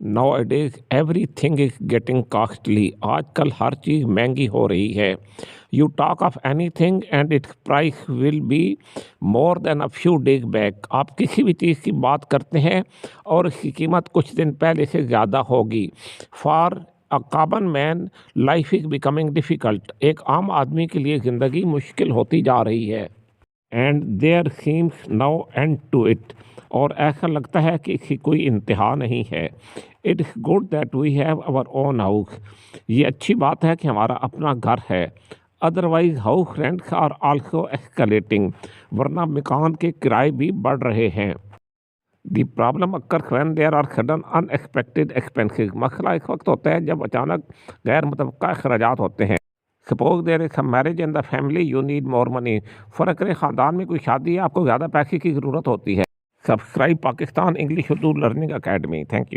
Nowadays everything is getting costly. आजकल हर चीज़ महंगी हो रही है. You talk of anything and its price will be more than a few days back. आप किसी भी चीज़ की बात करते हैं और उसकी कीमत कुछ दिन पहले से ज़्यादा होगी. For a common man, life is becoming difficult. एक आम आदमी के लिए ज़िंदगी मुश्किल होती जा रही है. And there seems no end to it. और ऐसा लगता है कि इसकी कोई इंतहा नहीं है. It is good that we have our own house. ये अच्छी बात है कि हमारा अपना घर है. Otherwise house rents are also escalating. वरना मकान के किराए भी बढ़ रहे हैं. The problem occur when there are sudden unexpected expenses. मसला इस वक्त होता है जब अचानक गैर मुतवक्का अखराजात होते हैं. Suppose there is some marriage in the family, you need more money. फ़र्ज़ करें ख़ानदान में कोई शादी है, आपको ज़्यादा पैसे की ज़रूरत होती है. Subscribe Pakistan English Urdu learning academy. Thank you.